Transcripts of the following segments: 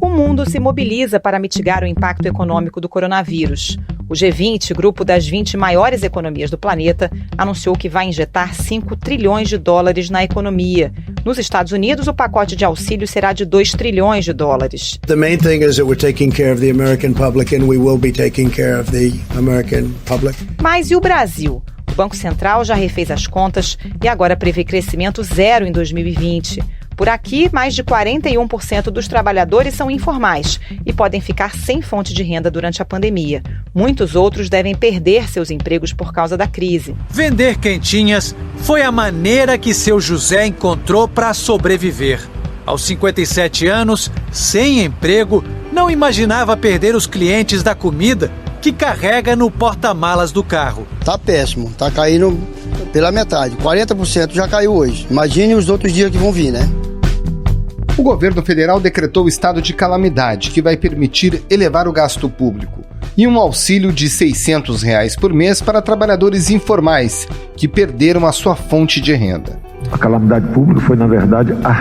O mundo se mobiliza para mitigar o impacto econômico do coronavírus. O G20, grupo das 20 maiores economias do planeta, anunciou que vai injetar 5 trilhões de dólares na economia. Nos Estados Unidos, o pacote de auxílio será de 2 trilhões de dólares. The main thing is that we're taking care of the American public and we will be taking care of the American public. Mas e o Brasil? O Banco Central já refez as contas e agora prevê crescimento zero em 2020. Por aqui, mais de 41% dos trabalhadores são informais e podem ficar sem fonte de renda durante a pandemia. Muitos outros devem perder seus empregos por causa da crise. Vender quentinhas foi a maneira que seu José encontrou para sobreviver. Aos 57 anos, sem emprego, não imaginava perder os clientes da comida que carrega no porta-malas do carro. Tá péssimo, tá caindo pela metade. 40% já caiu hoje. Imagine os outros dias que vão vir, né? O governo federal decretou o estado de calamidade, que vai permitir elevar o gasto público, e um auxílio de R$ 600 por mês para trabalhadores informais que perderam a sua fonte de renda. A calamidade pública foi, na verdade, a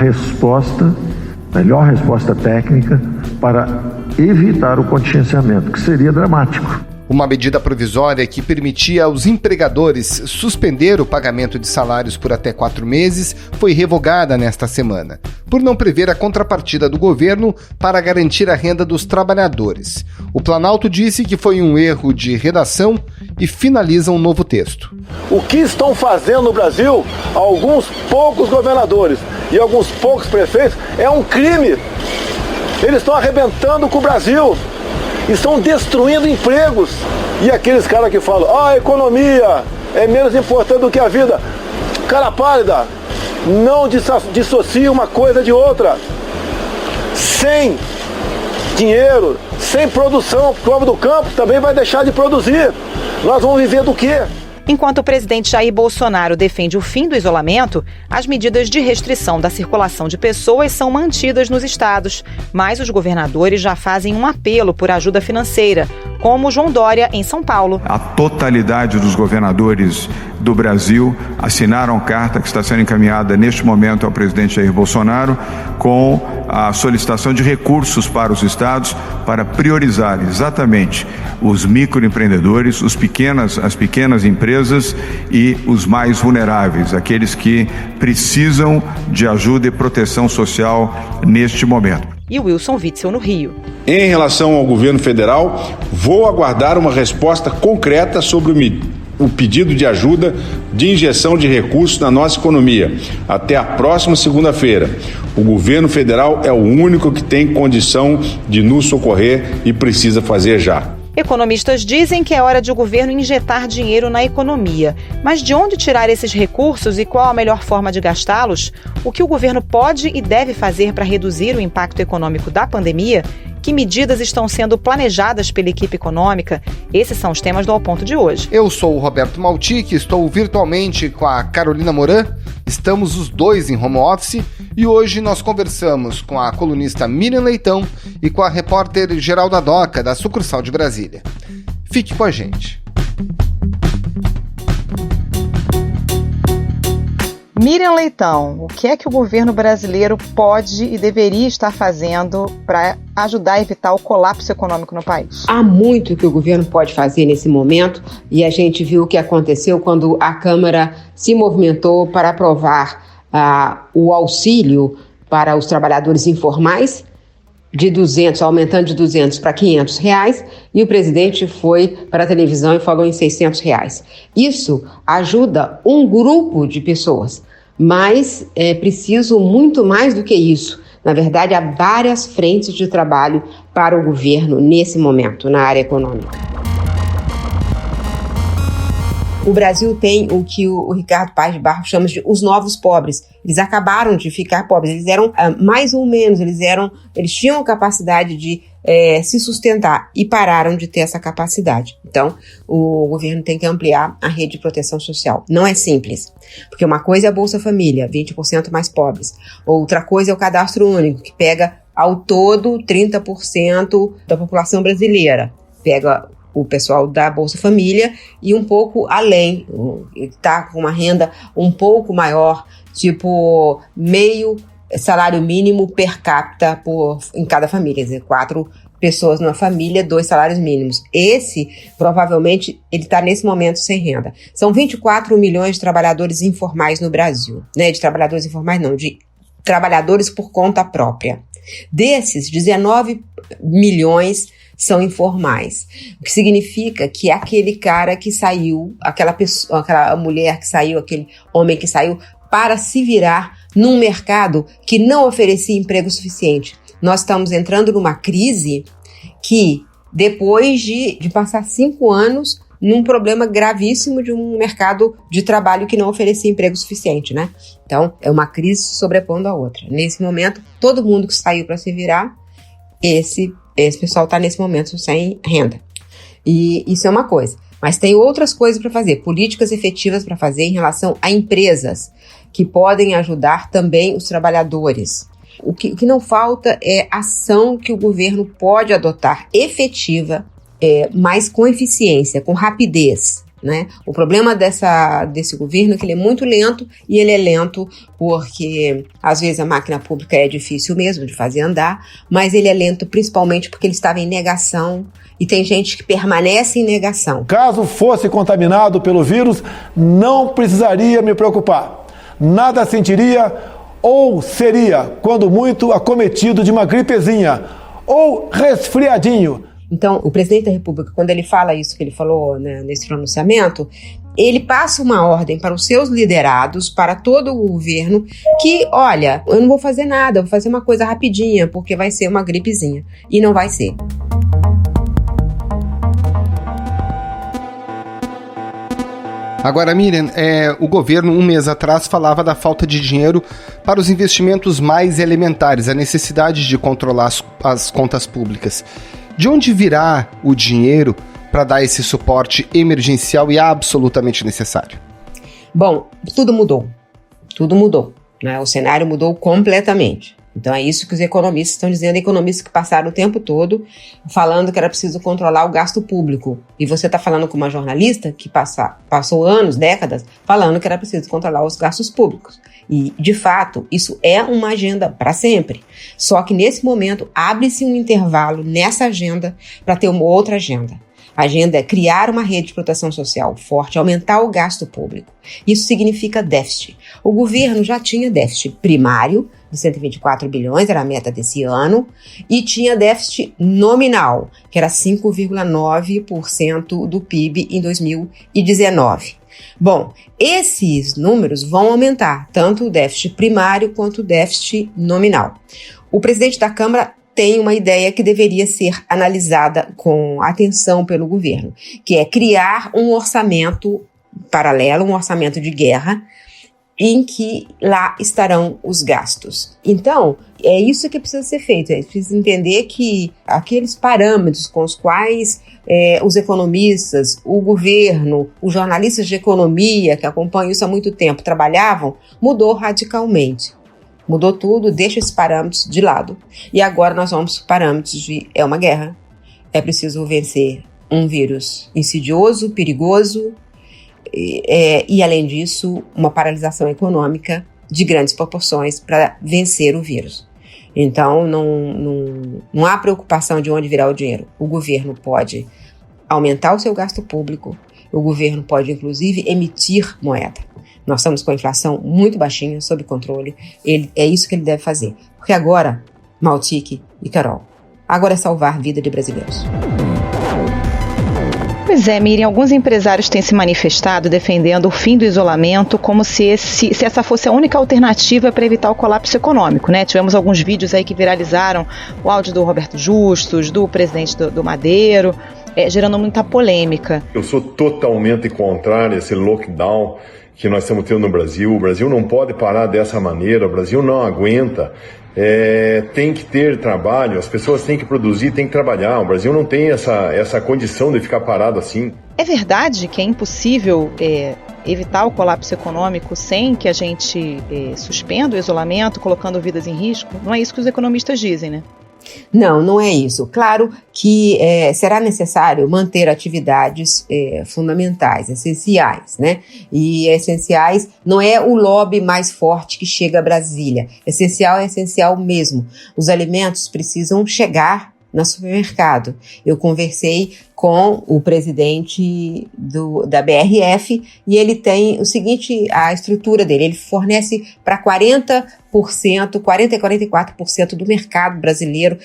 melhor resposta técnica para evitar o contingenciamento, que seria dramático. Uma medida provisória que permitia aos empregadores suspender o pagamento de salários por até 4 meses foi revogada nesta semana, por não prever a contrapartida do governo para garantir a renda dos trabalhadores. O Planalto disse que foi um erro de redação e finaliza um novo texto. O que estão fazendo no Brasil alguns poucos governadores e alguns poucos prefeitos é um crime. Eles estão arrebentando com o Brasil. Estão destruindo empregos. E aqueles caras que falam, a economia é menos importante do que a vida. Cara pálida, não dissocia uma coisa de outra. Sem dinheiro, sem produção, porque o homem do campo também vai deixar de produzir. Nós vamos viver do quê? Enquanto o presidente Jair Bolsonaro defende o fim do isolamento, as medidas de restrição da circulação de pessoas são mantidas nos estados, mas os governadores já fazem um apelo por ajuda financeira, como João Dória, em São Paulo. A totalidade dos governadores do Brasil assinaram carta que está sendo encaminhada neste momento ao presidente Jair Bolsonaro com a solicitação de recursos para os estados para priorizar exatamente os microempreendedores, as pequenas empresas e os mais vulneráveis, aqueles que precisam de ajuda e proteção social neste momento. E Wilson Witzel, no Rio. Em relação ao governo federal, vou aguardar uma resposta concreta sobre o pedido de ajuda de injeção de recursos na nossa economia. Até a próxima segunda-feira. O governo federal é o único que tem condição de nos socorrer e precisa fazer já. Economistas dizem que é hora de o governo injetar dinheiro na economia. Mas de onde tirar esses recursos e qual a melhor forma de gastá-los? O que o governo pode e deve fazer para reduzir o impacto econômico da pandemia? Que medidas estão sendo planejadas pela equipe econômica? Esses são os temas do Ao Ponto de hoje. Eu sou o Roberto Maltic, estou virtualmente com a Carolina Moran. Estamos os dois em home office e hoje nós conversamos com a colunista Miriam Leitão e com a repórter Geralda Doca, da sucursal de Brasília. Fique com a gente. Miriam Leitão, o que é que o governo brasileiro pode e deveria estar fazendo para ajudar a evitar o colapso econômico no país? Há muito que o governo pode fazer nesse momento e a gente viu o que aconteceu quando a Câmara se movimentou para aprovar o auxílio para os trabalhadores informais, de 200, aumentando de 200 para 500 reais, e o presidente foi para a televisão e falou em 600 reais. Isso ajuda um grupo de pessoas, mas é preciso muito mais do que isso. Na verdade, há várias frentes de trabalho para o governo nesse momento, na área econômica. O Brasil tem o que o Ricardo Paes de Barros chama de os novos pobres. Eles acabaram de ficar pobres, eles eram mais ou menos, eles tinham capacidade de se sustentar e pararam de ter essa capacidade. Então, o governo tem que ampliar a rede de proteção social. Não é simples, porque uma coisa é a Bolsa Família, 20% mais pobres. Outra coisa é o Cadastro Único, que pega ao todo 30% da população brasileira. Pega o pessoal da Bolsa Família e um pouco além, está com uma renda um pouco maior, tipo meio salário mínimo per capita em cada família, quer dizer, 4 pessoas numa família, 2 salários mínimos. Esse, provavelmente, ele está nesse momento sem renda. São 24 milhões de trabalhadores informais no Brasil, né? De trabalhadores informais não, de trabalhadores por conta própria. Desses, 19 milhões são informais, o que significa que aquele cara que saiu, aquela pessoa, aquela mulher que saiu, aquele homem que saiu para se virar num mercado que não oferecia emprego suficiente. Nós estamos entrando numa crise que, depois de passar 5 anos num problema gravíssimo de um mercado de trabalho que não oferecia emprego suficiente, né? Então, é uma crise sobrepondo a outra. Nesse momento, todo mundo que saiu para se virar, esse pessoal está nesse momento sem renda. E isso é uma coisa. Mas tem outras coisas para fazer, políticas efetivas para fazer em relação a empresas que podem ajudar também os trabalhadores. O que não falta é ação que o governo pode adotar efetiva, mas com eficiência, com rapidez, né? O problema desse governo é que ele é muito lento, e ele é lento porque às vezes a máquina pública é difícil mesmo de fazer andar, mas ele é lento principalmente porque ele estava em negação, e tem gente que permanece em negação. Caso fosse contaminado pelo vírus, não precisaria me preocupar. Nada sentiria ou seria, quando muito, acometido de uma gripezinha ou resfriadinho. Então, o presidente da República, quando ele fala isso que ele falou, né, nesse pronunciamento, ele passa uma ordem para os seus liderados, para todo o governo, que, olha, eu não vou fazer nada, eu vou fazer uma coisa rapidinha, porque vai ser uma gripezinha. E não vai ser. Agora, Miriam, o governo, um mês atrás, falava da falta de dinheiro para os investimentos mais elementares, a necessidade de controlar as contas públicas. De onde virá o dinheiro para dar esse suporte emergencial e absolutamente necessário? Bom, tudo mudou, né? O cenário mudou completamente. Então é isso que os economistas estão dizendo, economistas que passaram o tempo todo falando que era preciso controlar o gasto público. E você está falando com uma jornalista que passou anos, décadas, falando que era preciso controlar os gastos públicos. E, de fato, isso é uma agenda para sempre. Só que, nesse momento, abre-se um intervalo nessa agenda para ter uma outra agenda. A agenda é criar uma rede de proteção social forte, aumentar o gasto público. Isso significa déficit. O governo já tinha déficit primário, de 124 bilhões, era a meta desse ano, e tinha déficit nominal, que era 5,9% do PIB em 2019. Bom, esses números vão aumentar, tanto o déficit primário quanto o déficit nominal. O presidente da Câmara tem uma ideia que deveria ser analisada com atenção pelo governo, que é criar um orçamento paralelo, um orçamento de guerra, em que lá estarão os gastos. Então, é isso que precisa ser feito. É preciso entender que aqueles parâmetros com os quais os economistas, o governo, os jornalistas de economia, que acompanham isso há muito tempo, trabalhavam, mudou radicalmente. Mudou tudo, deixa esses parâmetros de lado. E agora nós vamos para parâmetros de uma guerra. É preciso vencer um vírus insidioso, perigoso, e além disso, uma paralisação econômica de grandes proporções para vencer o vírus. Então, não há preocupação de onde virá o dinheiro. O governo pode aumentar o seu gasto público, o governo pode, inclusive, emitir moeda. Nós estamos com a inflação muito baixinha, sob controle. É isso que ele deve fazer. Porque agora, Maltic e Carol, agora é salvar a vida de brasileiros. Pois é, Miriam, alguns empresários têm se manifestado defendendo o fim do isolamento como se essa fosse a única alternativa para evitar o colapso econômico, né? Tivemos alguns vídeos aí que viralizaram, o áudio do Roberto Justus, do presidente do Madeiro, gerando muita polêmica. Eu sou totalmente contrário a esse lockdown que nós estamos tendo no Brasil. O Brasil não pode parar dessa maneira, o Brasil não aguenta. Tem que ter trabalho, as pessoas têm que produzir, têm que trabalhar. O Brasil não tem essa condição de ficar parado assim. É verdade que é impossível evitar o colapso econômico sem que a gente suspenda o isolamento, colocando vidas em risco? Não é isso que os economistas dizem, né? Não, não é isso. Claro que será necessário manter atividades fundamentais, essenciais, né? E essenciais não é o lobby mais forte que chega a Brasília. Essencial é essencial mesmo. Os alimentos precisam chegar no supermercado. Eu conversei com o presidente da BRF e ele tem o seguinte, a estrutura dele, ele fornece para 40% e 44% do mercado brasileiro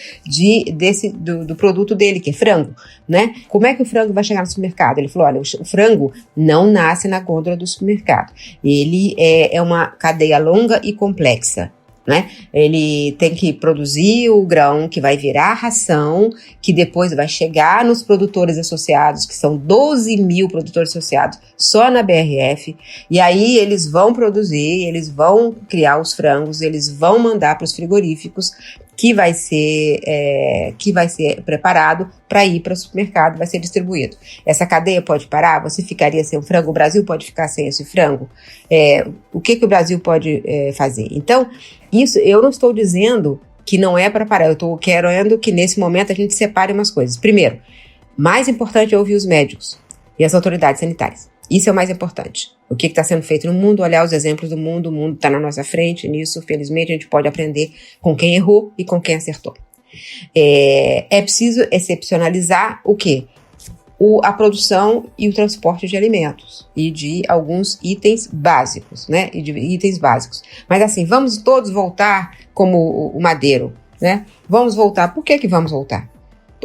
do produto dele, que é frango, né? Como é que o frango vai chegar no supermercado? Ele falou, olha, o frango não nasce na gôndola do supermercado. Ele é uma cadeia longa e complexa, né? Ele tem que produzir o grão que vai virar ração, que depois vai chegar nos produtores associados, que são 12 mil produtores associados só na BRF, e aí eles vão produzir, eles vão criar os frangos, eles vão mandar para os frigoríficos, que vai ser preparado para ir para o supermercado, vai ser distribuído. Essa cadeia pode parar? Você ficaria sem o frango? O Brasil pode ficar sem esse frango? O que o Brasil pode fazer? Então, isso eu não estou dizendo que não é para parar, eu estou querendo que nesse momento a gente separe umas coisas. Primeiro, mais importante é ouvir os médicos e as autoridades sanitárias. Isso é o mais importante. O que está sendo feito no mundo, olhar os exemplos do mundo, o mundo está na nossa frente, nisso, felizmente, a gente pode aprender com quem errou e com quem acertou. É preciso excepcionalizar o quê? A produção e o transporte de alimentos e de alguns itens básicos, né? Mas assim, vamos todos voltar como o Madeiro, né? Vamos voltar. Por que vamos voltar?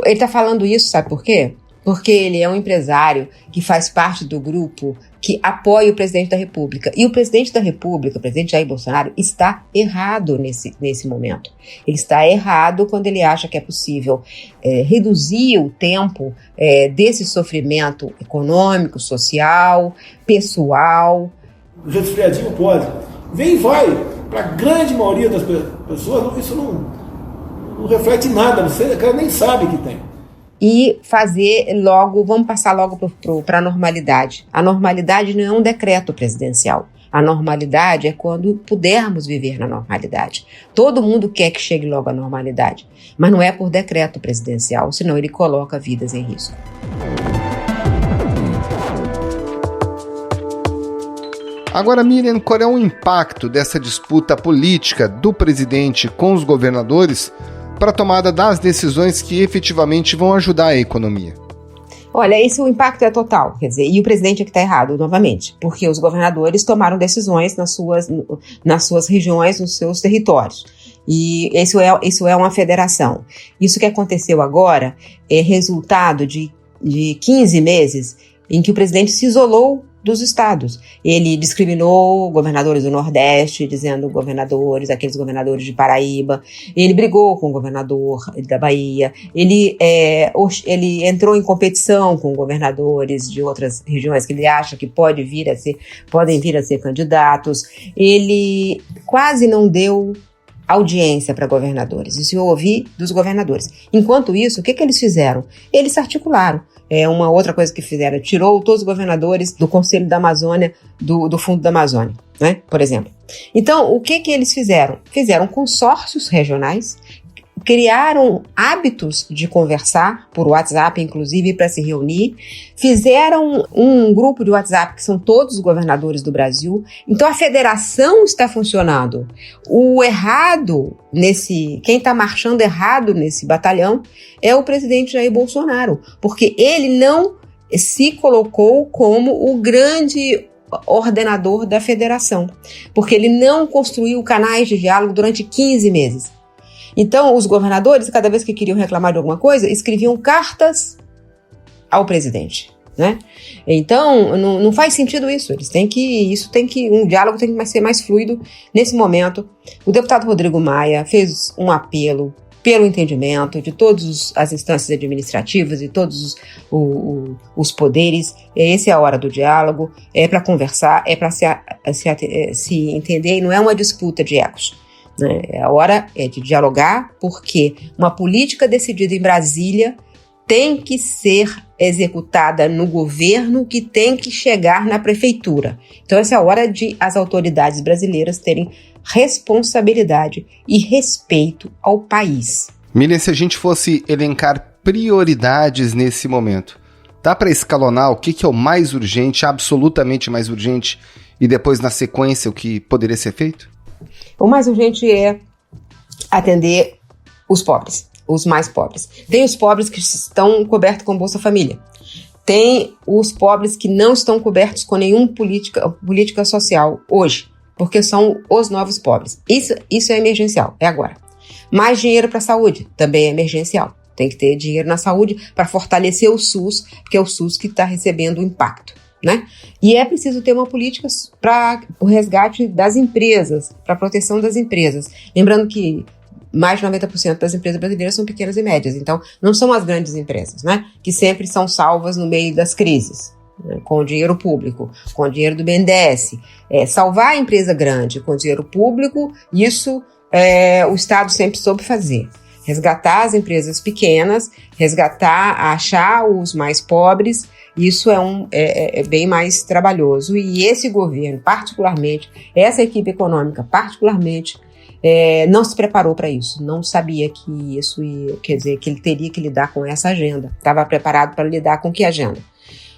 Ele está falando isso, sabe por quê? Porque ele é um empresário que faz parte do grupo que apoia o presidente da República. E o presidente da República, o presidente Jair Bolsonaro, está errado nesse momento. Ele está errado quando ele acha que é possível reduzir o tempo desse sofrimento econômico, social, pessoal. O resfriadinho pode. Vem e vai. Para a grande maioria das pessoas, isso não reflete nada. Você nem sabe que tem. E vamos passar logo para a normalidade. A normalidade não é um decreto presidencial. A normalidade é quando pudermos viver na normalidade. Todo mundo quer que chegue logo à normalidade, mas não é por decreto presidencial, senão ele coloca vidas em risco. Agora, Miriam, qual é o impacto dessa disputa política do presidente com os governadores para a tomada das decisões que efetivamente vão ajudar a economia? Olha, o impacto é total, quer dizer, e o presidente é que está errado, novamente, porque os governadores tomaram decisões nas suas regiões, nos seus territórios, e isso é uma federação. Isso que aconteceu agora é resultado de 15 meses em que o presidente se isolou dos estados. Ele discriminou governadores do Nordeste, dizendo aqueles governadores de Paraíba. Ele brigou com o governador da Bahia. Ele entrou em competição com governadores de outras regiões que ele acha que podem vir a ser candidatos. Ele quase não deu audiência para governadores. Isso eu ouvi dos governadores. Enquanto isso, o que eles fizeram? Eles se articularam. Uma outra coisa que fizeram, tirou todos os governadores do Conselho da Amazônia, do Fundo da Amazônia, né? Por exemplo. Então, o que eles fizeram? Fizeram consórcios regionais, criaram hábitos de conversar por WhatsApp, inclusive, para se reunir, fizeram um grupo de WhatsApp que são todos os governadores do Brasil. Então, a federação está funcionando. Quem está marchando errado nesse batalhão é o presidente Jair Bolsonaro, porque ele não se colocou como o grande ordenador da federação, porque ele não construiu canais de diálogo durante 15 meses. Então, os governadores, cada vez que queriam reclamar de alguma coisa, escreviam cartas ao presidente, né? Então, não faz sentido isso. Um diálogo tem que ser mais fluido nesse momento. O deputado Rodrigo Maia fez um apelo pelo entendimento de todas as instâncias administrativas e todos os poderes. Essa é a hora do diálogo, é para conversar, é para se entender, e não é uma disputa de egos. A hora é de dialogar, porque uma política decidida em Brasília tem que ser executada no governo, que tem que chegar na prefeitura. Então, essa é a hora de as autoridades brasileiras terem responsabilidade e respeito ao país. Miriam, se a gente fosse elencar prioridades nesse momento, dá para escalonar o que é o mais urgente, absolutamente mais urgente, e depois, na sequência, o que poderia ser feito? O mais urgente é atender os pobres, os mais pobres. Tem os pobres que estão cobertos com Bolsa Família. Tem os pobres que não estão cobertos com nenhuma política social hoje, porque são os novos pobres. Isso é emergencial, é agora. Mais dinheiro para a saúde, também é emergencial. Tem que ter dinheiro na saúde para fortalecer o SUS, porque é o SUS que está recebendo o impacto, né? E é preciso ter uma política para o resgate das empresas, para a proteção das empresas. Lembrando que mais de 90% das empresas brasileiras são pequenas e médias, então não são as grandes empresas, né? Que sempre são salvas no meio das crises, né? Com o dinheiro público, com o dinheiro do BNDES. Salvar a empresa grande com dinheiro público, isso o Estado sempre soube fazer. Resgatar as empresas pequenas, achar os mais pobres, isso é bem mais trabalhoso. E esse governo, particularmente, essa equipe econômica, particularmente, não se preparou para isso, não sabia que isso quer dizer que ele teria que lidar com essa agenda. Estava preparado para lidar com que agenda?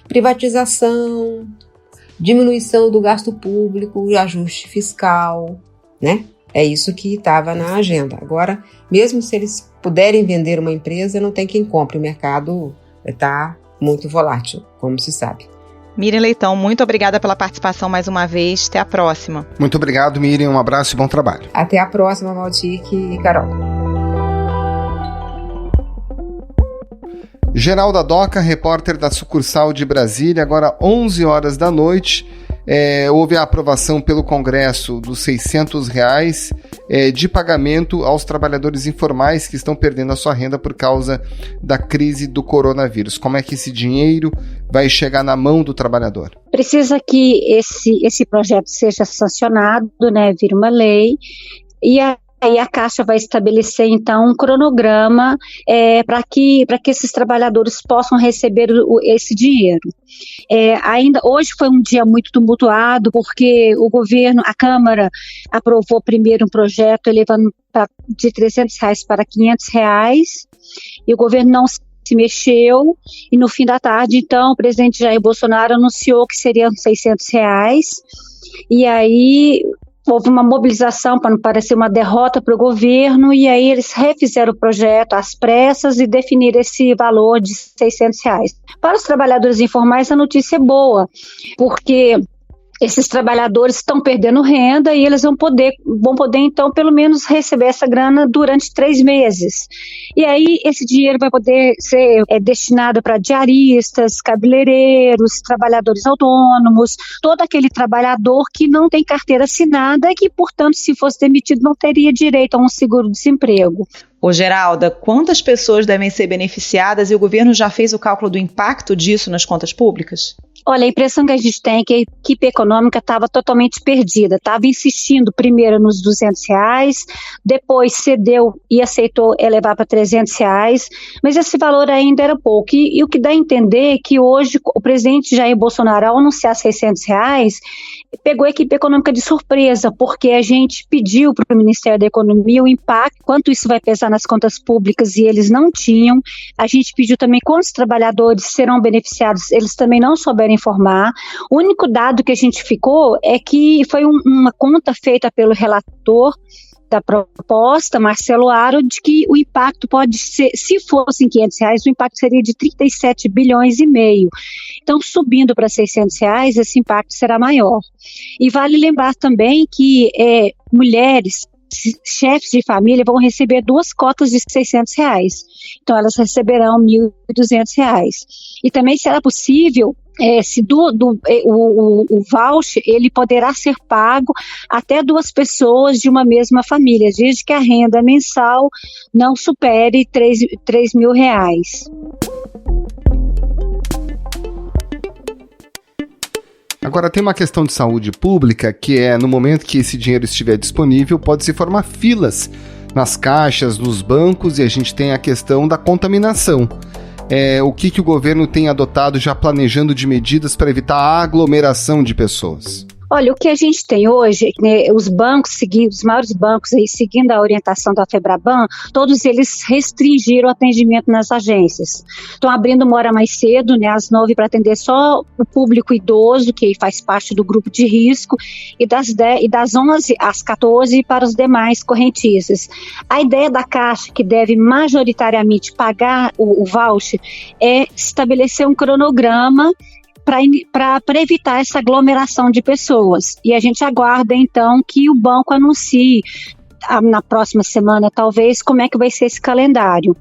Privatização, diminuição do gasto público, ajuste fiscal, né? É isso que estava na agenda. Agora, mesmo se eles puderem vender uma empresa, não tem quem compre. O mercado está muito volátil, como se sabe. Miriam Leitão, muito obrigada pela participação mais uma vez. Até a próxima. Muito obrigado, Miriam. Um abraço e bom trabalho. Até a próxima, Maltique e Carol. Geralda Doca, repórter da sucursal de Brasília, agora 11 horas da noite. Houve a aprovação pelo Congresso dos R$600 de pagamento aos trabalhadores informais que estão perdendo a sua renda por causa da crise do coronavírus. Como é que esse dinheiro vai chegar na mão do trabalhador? Precisa que esse projeto seja sancionado, né, vira uma lei, e aí a Caixa vai estabelecer, então, um cronograma para que esses trabalhadores possam receber esse dinheiro. Ainda hoje foi um dia muito tumultuado, porque o governo, a Câmara, aprovou primeiro um projeto elevando de R$300 para R$500, e o governo não se mexeu, e no fim da tarde, então, o presidente Jair Bolsonaro anunciou que seriam R$600, e aí houve uma mobilização para não parecer uma derrota para o governo, e aí eles refizeram o projeto às pressas e definiram esse valor de R$600. Para os trabalhadores informais, a notícia é boa, porque esses trabalhadores estão perdendo renda e eles vão poder então, pelo menos receber essa grana durante 3 meses. E aí, esse dinheiro vai poder ser destinado para diaristas, cabeleireiros, trabalhadores autônomos, todo aquele trabalhador que não tem carteira assinada e que, portanto, se fosse demitido, não teria direito a um seguro-desemprego. Ô Geralda, quantas pessoas devem ser beneficiadas e o governo já fez o cálculo do impacto disso nas contas públicas? Olha, a impressão que a gente tem é que a equipe econômica estava totalmente perdida, estava insistindo primeiro nos R$200, depois cedeu e aceitou elevar para R$300, mas esse valor ainda era pouco. E o que dá a entender é que hoje o presidente Jair Bolsonaro, ao anunciar R$600, pegou a equipe econômica de surpresa, porque a gente pediu para o Ministério da Economia o impacto, quanto isso vai pesar nas contas públicas, e eles não tinham. A gente pediu também quantos trabalhadores serão beneficiados, eles também não souberam informar. O único dado que a gente ficou é que foi uma conta feita pelo relator da proposta, Marcelo Aro, de que o impacto pode ser, se fossem R$500, o impacto seria de 37 bilhões e meio. Então, subindo para R$600, esse impacto será maior. E vale lembrar também que mulheres, chefes de família, vão receber 2 cotas de R$600. Então, elas receberão R$1.200. E também será possível, se o voucher, ele poderá ser pago até 2 pessoas de uma mesma família, desde que a renda mensal não supere R$3.000. Agora, tem uma questão de saúde pública, que no momento que esse dinheiro estiver disponível, pode se formar filas nas caixas, nos bancos, e a gente tem a questão da contaminação. O que o governo tem adotado, já planejando de medidas para evitar a aglomeração de pessoas? Olha, o que a gente tem hoje, né, os maiores bancos aí, seguindo a orientação da FEBRABAN, todos eles restringiram o atendimento nas agências. Estão abrindo uma hora mais cedo, né, às 9, para atender só o público idoso, que faz parte do grupo de risco, e das 11 às 14 para os demais correntistas. A ideia da Caixa, que deve majoritariamente pagar o voucher, é estabelecer um cronograma para evitar essa aglomeração de pessoas. E a gente aguarda, então, que o banco anuncie na próxima semana, talvez, como é que vai ser esse calendário.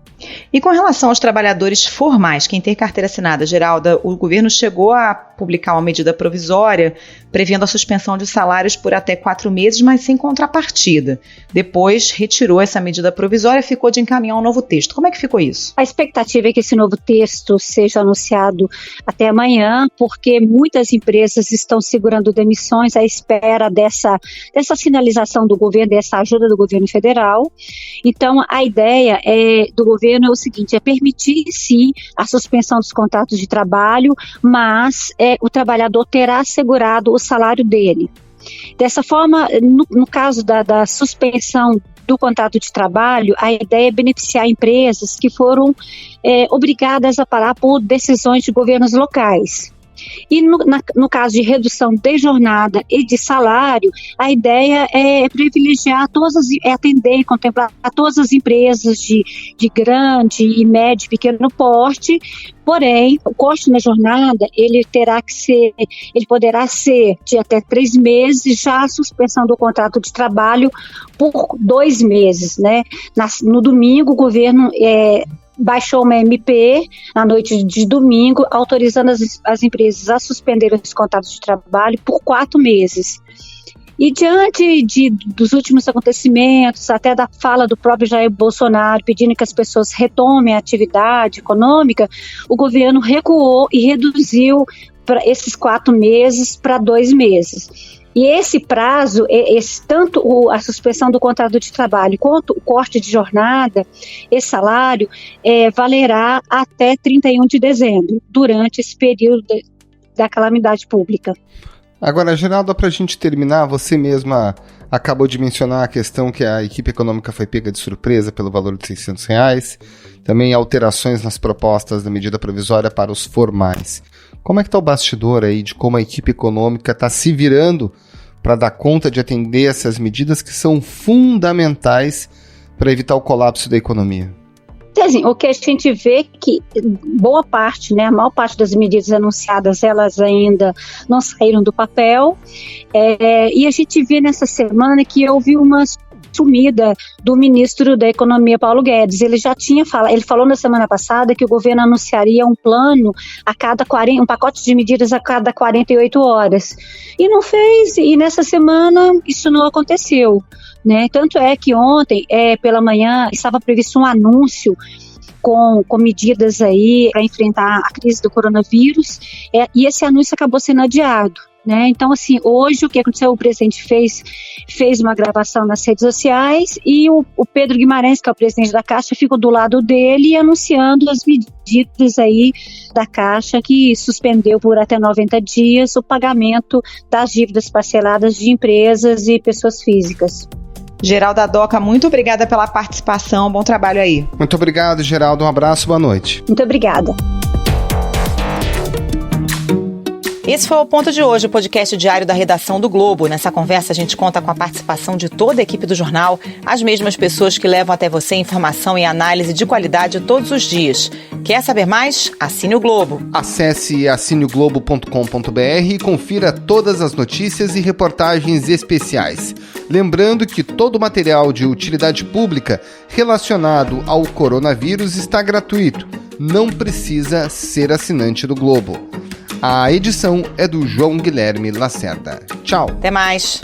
E com relação aos trabalhadores formais, quem tem carteira assinada, Geralda, o governo chegou a publicar uma medida provisória prevendo a suspensão de salários por até 4 meses, mas sem contrapartida. Depois retirou essa medida provisória e ficou de encaminhar um novo texto. Como é que ficou isso? A expectativa é que esse novo texto seja anunciado até amanhã, porque muitas empresas estão segurando demissões à espera dessa sinalização do governo, dessa ajuda do governo federal. Então, a ideia do governo é o seguinte, é permitir, sim, a suspensão dos contratos de trabalho, mas o trabalhador terá assegurado o salário dele. Dessa forma, no caso da suspensão do contrato de trabalho, a ideia é beneficiar empresas que foram obrigadas a parar por decisões de governos locais. E no caso de redução de jornada e de salário, a ideia é privilegiar atender e contemplar todas as empresas de grande e médio e pequeno porte. Porém, o custo na jornada, ele poderá ser de até 3 meses, já a suspensão do contrato de trabalho por 2 meses, né? No domingo, o governo baixou uma MP na noite de domingo, autorizando as empresas a suspenderem os contratos de trabalho por 4 meses. E diante dos últimos acontecimentos, até da fala do próprio Jair Bolsonaro, pedindo que as pessoas retomem a atividade econômica, o governo recuou e reduziu esses 4 meses para 2 meses. E esse prazo, tanto a suspensão do contrato de trabalho quanto o corte de jornada, esse salário, valerá até 31 de dezembro, durante esse período da calamidade pública. Agora, Geralda, para a gente terminar, você mesma acabou de mencionar a questão que a equipe econômica foi pega de surpresa pelo valor de R$600, também alterações nas propostas da medida provisória para os formais. Como é que está o bastidor aí de como a equipe econômica está se virando para dar conta de atender essas medidas que são fundamentais para evitar o colapso da economia? Assim, o que a gente vê é que boa parte, né, a maior parte das medidas anunciadas, elas ainda não saíram do papel, e a gente vê nessa semana que houve uma sumida do ministro da Economia, Paulo Guedes. Ele já tinha falado, ele falou na semana passada que o governo anunciaria um plano um pacote de medidas a cada 48 horas. E não fez, e nessa semana isso não aconteceu, né? Tanto é que ontem, pela manhã, estava previsto um anúncio com medidas aí para enfrentar a crise do coronavírus, e esse anúncio acabou sendo adiado. Né? Então, assim, hoje o que aconteceu? O presidente fez uma gravação nas redes sociais e o Pedro Guimarães, que é o presidente da Caixa, ficou do lado dele anunciando as medidas aí da Caixa, que suspendeu por até 90 dias o pagamento das dívidas parceladas de empresas e pessoas físicas. Geralda Doca, muito obrigada pela participação, bom trabalho aí. Muito obrigado, Geralda, um abraço, boa noite. Muito obrigada. Esse foi o Ponto de hoje, o podcast diário da redação do Globo. Nessa conversa a gente conta com a participação de toda a equipe do jornal, as mesmas pessoas que levam até você informação e análise de qualidade todos os dias. Quer saber mais? Assine o Globo. Acesse assineoglobo.com.br e confira todas as notícias e reportagens especiais. Lembrando que todo o material de utilidade pública relacionado ao coronavírus está gratuito. Não precisa ser assinante do Globo. A edição é do João Guilherme Lacerda. Tchau. Até mais.